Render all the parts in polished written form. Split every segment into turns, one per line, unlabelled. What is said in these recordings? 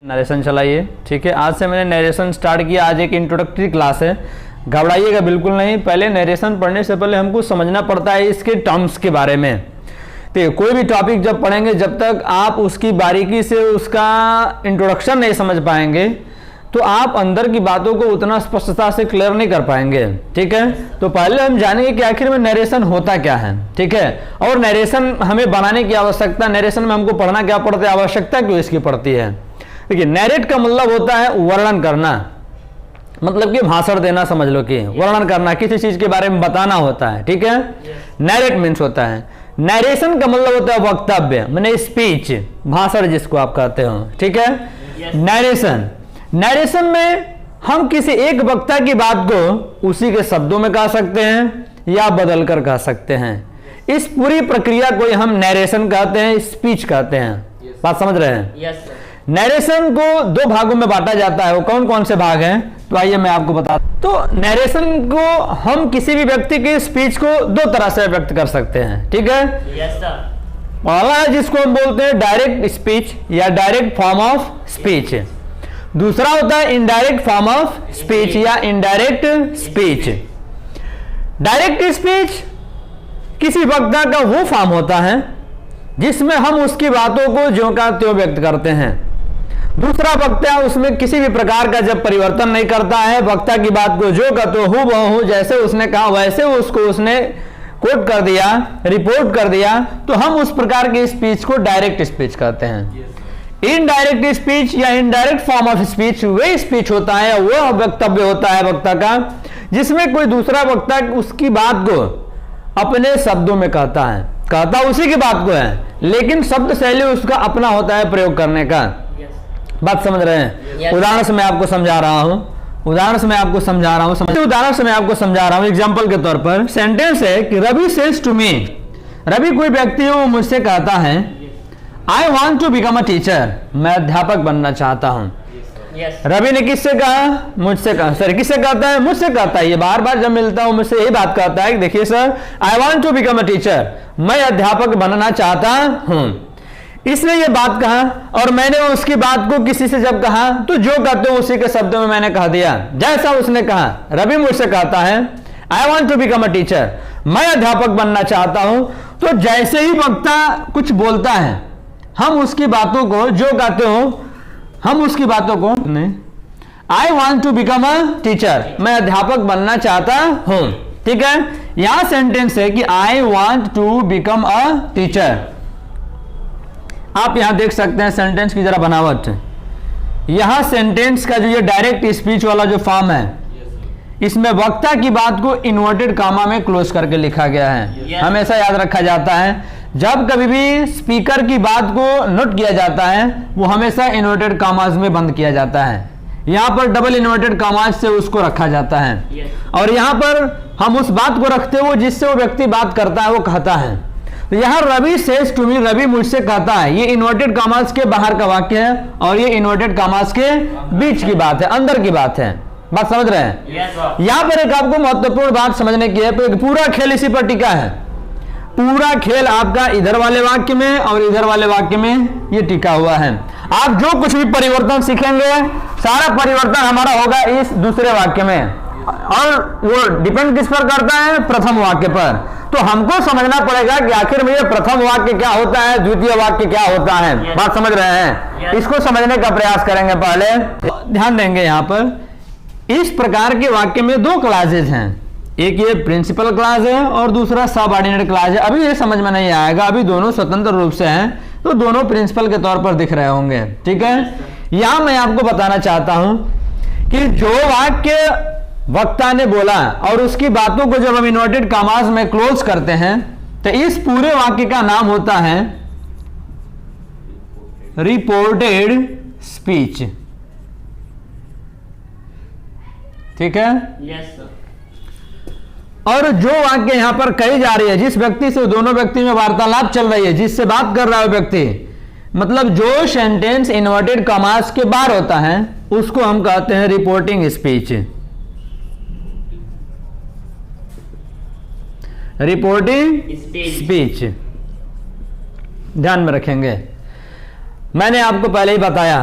Narration चलाइए। ठीक है, आज से मैंने नरेशन स्टार्ट किया। आज एक इंट्रोडक्टरी क्लास है, घबराइएगा बिल्कुल नहीं। पहले नरेशन पढ़ने से पहले हमको समझना पड़ता है इसके टर्म्स के बारे में। तो कोई भी टॉपिक जब पढ़ेंगे, जब तक आप उसकी बारीकी से उसका इंट्रोडक्शन नहीं समझ पाएंगे तो आप अंदर की बातों को उतना स्पष्टता से क्लियर नहीं कर पाएंगे। ठीक है, तो पहले हम जानेंगे कि आखिर में नरेशन होता क्या है। ठीक है, और नरेशन हमें बनाने की आवश्यकता, नरेशन में हमको पढ़ना क्या पड़ता है, आवश्यकता क्यों इसकी पड़ती है। देखिए, नरेट का मतलब होता है वर्णन करना, मतलब कि भाषण देना, समझ लो कि वर्णन करना, किसी चीज के बारे में बताना होता है। ठीक है, नरेट मीन्स होता है। नरेशन का मतलब होता है वक्तव्य, माने स्पीच, भाषण जिसको आप कहते हो। ठीक है, नरेशन, नरेशन में हम किसी एक वक्ता की बात को उसी के शब्दों में कह सकते हैं या बदल कर कह सकते हैं। इस पूरी प्रक्रिया को हम नरेशन कहते हैं, स्पीच कहते हैं। बात समझ रहे हैं?
Yes sir.
नरेशन को दो भागों में बांटा जाता है। वो कौन कौन से भाग हैं, तो आइए मैं आपको बता। तो नरेशन को हम किसी भी व्यक्ति की स्पीच को दो तरह से व्यक्त कर सकते हैं। ठीक है,
यस सर।
पहला है जिसको हम बोलते हैं डायरेक्ट स्पीच या डायरेक्ट फॉर्म ऑफ स्पीच। दूसरा होता है इनडायरेक्ट फॉर्म ऑफ स्पीच या इनडायरेक्ट स्पीच। डायरेक्ट स्पीच किसी वक्ता का वो फॉर्म होता है जिसमें हम उसकी बातों को ज्यों का त्यों व्यक्त करते हैं। दूसरा वक्ता उसमें किसी भी प्रकार का जब परिवर्तन नहीं करता है, वक्ता की बात को जो का तो हूबहू जैसे उसने कहा वैसे उसको उसने कोट कर दिया, रिपोर्ट कर दिया, तो हम उस प्रकार की स्पीच को डायरेक्ट स्पीच कहते हैं। इनडायरेक्ट स्पीच या इनडायरेक्ट फॉर्म ऑफ स्पीच वही स्पीच होता है, वह वक्तव्य होता है वक्ता का, जिसमें कोई दूसरा वक्ता उसकी बात को अपने शब्दों में कहता है, कहता उसी की बात को है, लेकिन शब्द शैली उसका अपना होता है प्रयोग करने का। बात समझ रहे हैं? उदाहरण से मैं आपको समझा रहा हूं, उदाहरण से मैं आपको समझा रहा हूं, उदाहरण से मैं आपको समझा रहा हूं। एग्जांपल के तौर पर सेंटेंस है कि Ravi says to me, Ravi कोई व्यक्ति है, वो मुझसे कहता है I want to become a teacher, मैं अध्यापक बनना चाहता हूं। रवि ने किससे कहा? मुझसे कहा। सर किससे कहता है? मुझसे कहता है। ये बार बार जब मिलता हूं मुझसे यही बात कहता है कि देखिए sir, I want to become a teacher, मैं अध्यापक बनना चाहता हूं। इसने ये बात कहा और मैंने उसकी बात को किसी से जब कहा तो जो कहते हो उसी के शब्दों में मैंने कह दिया जैसा उसने कहा। रवि मुझसे कहता है I want to become a teacher, मैं अध्यापक बनना चाहता हूं। तो जैसे ही वक्ता कुछ बोलता है, हम उसकी बातों को जो कहते हो, हम उसकी बातों को I want to become a teacher, मैं अध्यापक बनना चाहता हूं। ठीक है, यहां सेंटेंस है कि I want to become a teacher. आप यहां देख सकते हैं सेंटेंस की जरा बनावट। यहां सेंटेंस का जो ये डायरेक्ट स्पीच वाला जो फॉर्म है, इसमें वक्ता की बात को इन्वर्टेड कामा में क्लोज करके लिखा गया है। हमेशा याद रखा जाता है जब कभी भी स्पीकर की बात को नोट किया जाता है, वो हमेशा इन्वर्टेड कामाज में बंद किया जाता है। यहां पर डबल इन्वर्टेड कामाज से उसको रखा जाता है। और यहां पर हम उस बात को रखते हो जिससे वो व्यक्ति बात करता है, वो कहता है। तो यहां Ravi says to me, Ravi मुझसे कहता है, ये इन्वर्टेड कामाज के बाहर का वाक्य है और ये इन्वर्टेड कामाज के बीच की बात है, अंदर की बात है। बात समझ रहे हैं? यहां पर एक आपको महत्वपूर्ण बात समझने की है। पूरा खेल इसी पर टिका है। पूरा खेल आपका इधर वाले वाक्य में और इधर वाले वाक्य में ये टिका हुआ है। आप जो कुछ भी परिवर्तन सीखेंगे, सारा परिवर्तन हमारा होगा इस दूसरे वाक्य में, और वो डिपेंड किस पर करता है? प्रथम वाक्य पर। तो हमको समझना पड़ेगा कि आखिर में ये प्रथम वाक्य क्या होता है, द्वितीय वाक्य क्या होता है। बात समझ रहे हैं? इसको समझने का प्रयास करेंगे। पहले ध्यान देंगे, यहां पर इस प्रकार के वाक्य में दो क्लासेज हैं, एक ये प्रिंसिपल क्लास है और दूसरा सबऑर्डिनेट क्लास है। अभी ये समझ में नहीं आएगा, अभी दोनों स्वतंत्र रूप से हैं, तो दोनों प्रिंसिपल के तौर पर दिख रहे होंगे। ठीक है, यहां मैं आपको बताना चाहता हूं कि जो वाक्य वक्ता ने बोला और उसकी बातों को जब हम इन्वर्टेड कामाज में क्लोज करते हैं, तो इस पूरे वाक्य का नाम होता है रिपोर्टेड स्पीच। ठीक है,
यस सर।
और जो वाक्य यहां पर कही जा रही है, जिस व्यक्ति से दोनों व्यक्ति में वार्तालाप चल रही है, जिससे बात कर रहा है व्यक्ति, मतलब जो सेंटेंस इन्वर्टेड कॉमास के बाहर होता है, उसको हम कहते हैं रिपोर्टिंग स्पीच। रिपोर्टिंग स्पीच ध्यान में रखेंगे। मैंने आपको पहले ही बताया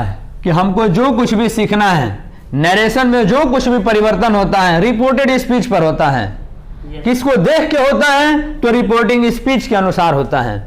कि हमको जो कुछ भी सीखना है, नरेशन में जो कुछ भी परिवर्तन होता है रिपोर्टेड स्पीच पर होता है। किसको देख के होता है? तो रिपोर्टिंग स्पीच के अनुसार होता है।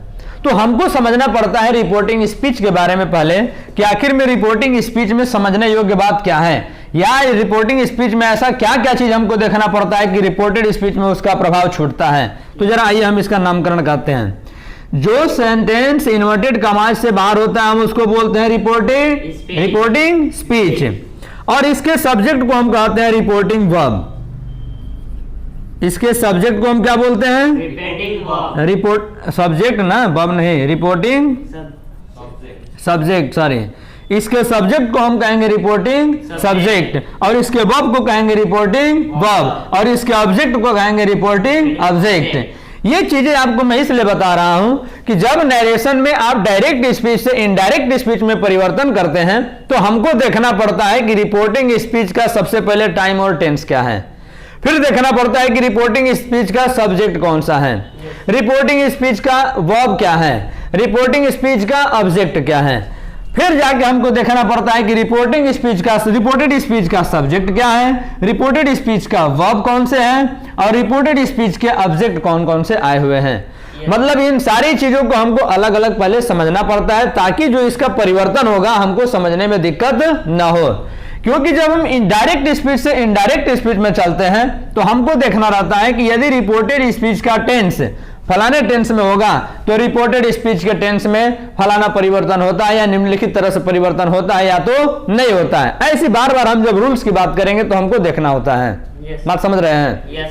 तो हमको समझना पड़ता है रिपोर्टिंग स्पीच के बारे में पहले कि आखिर में रिपोर्टिंग स्पीच में समझने योग्य बात क्या है, या रिपोर्टिंग स्पीच में ऐसा क्या क्या चीज हमको देखना पड़ता है कि रिपोर्टेड स्पीच में उसका प्रभाव छूटता है। तो जरा आइए हम इसका नामकरण करते हैं। जो सेंटेंस इन्वर्टेड कमाज से बाहर होता है हम उसको बोलते हैं रिपोर्टिंग स्पीच, और इसके सब्जेक्ट को हम कहते हैं रिपोर्टिंग वर्ब। इसके सब्जेक्ट को हम क्या बोलते हैं? रिपोर्ट सब्जेक्ट ना, वर्ब नहीं, रिपोर्टिंग सब्जेक्ट, सॉरी। इसके सब्जेक्ट को हम कहेंगे रिपोर्टिंग सब्जेक्ट, और इसके वर्ब को कहेंगे रिपोर्टिंग वर्ब, और इसके ऑब्जेक्ट को कहेंगे रिपोर्टिंग ऑब्जेक्ट। ये चीजें आपको मैं इसलिए बता रहा हूं कि जब नरेशन में आप डायरेक्ट स्पीच से इनडायरेक्ट स्पीच में परिवर्तन करते हैं तो हमको देखना पड़ता है कि रिपोर्टिंग स्पीच का सबसे पहले टाइम और टेंस क्या है, फिर देखना पड़ता है कि रिपोर्टिंग स्पीच का सब्जेक्ट कौन सा है, रिपोर्टिंग स्पीच का वर्ब क्या है, रिपोर्टिंग स्पीच का ऑब्जेक्ट क्या है, फिर जाके हमको देखना पड़ता है कि रिपोर्टेड स्पीच का सब्जेक्ट क्या है, रिपोर्टेड स्पीच का वर्ब कौन से हैं, और रिपोर्टेड स्पीच के ऑब्जेक्ट कौन कौन से आए हुए हैं। मतलब इन सारी चीजों को हमको अलग अलग पहले समझना पड़ता है ताकि जो इसका परिवर्तन होगा हमको समझने में दिक्कत ना हो। क्योंकि जब हम इनडायरेक्ट स्पीच से इनडायरेक्ट स्पीच में चलते हैं तो हमको देखना रहता है कि यदि रिपोर्टेड स्पीच का टेंस फलाने टेंस में होगा तो रिपोर्टेड स्पीच के टेंस में फलाना परिवर्तन होता है या निम्नलिखित तरह से परिवर्तन होता है या तो नहीं होता है। ऐसी बार बार हम जब रूल्स की बात करेंगे तो हमको देखना होता है। बात समझ रहे हैं?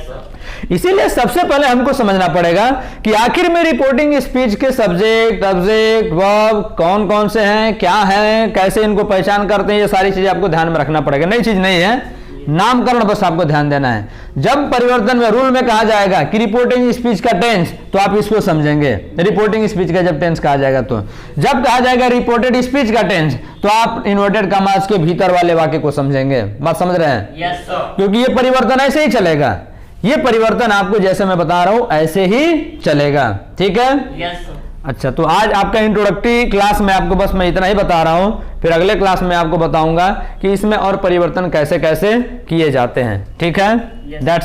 इसीलिए सबसे पहले हमको समझना पड़ेगा कि आखिर में रिपोर्टिंग स्पीच के सब्जेक्ट, ऑब्जेक्ट, वर्ब कौन कौन से हैं, क्या है, कैसे इनको पहचान करते हैं, ये सारी चीजें आपको ध्यान में रखना पड़ेगा। नई चीज नहीं है, नामकरण बस आपको ध्यान देना है। जब परिवर्तन में रूल में कहा जाएगा कि रिपोर्टिंग स्पीच का टेंस, तो आप इसको समझेंगे। रिपोर्टिंग स्पीच का जब टेंस कहा जाएगा, तो जब कहा जाएगा रिपोर्टेड स्पीच का टेंस, तो आप इन्वर्टेड कॉमास के भीतर वाले वाक्य को समझेंगे। बात समझ रहे हैं?
Yes sir.
क्योंकि ये परिवर्तन ऐसे ही चलेगा, ये परिवर्तन आपको जैसे मैं बता रहा हूं ऐसे ही चलेगा। ठीक है?
Yes sir.
अच्छा, तो आज आपका इंट्रोडक्टरी क्लास में आपको बस मैं इतना ही बता रहा हूं, फिर अगले क्लास में आपको बताऊंगा कि इसमें और परिवर्तन कैसे कैसे किए जाते हैं। ठीक है?
Yes.
दैट्स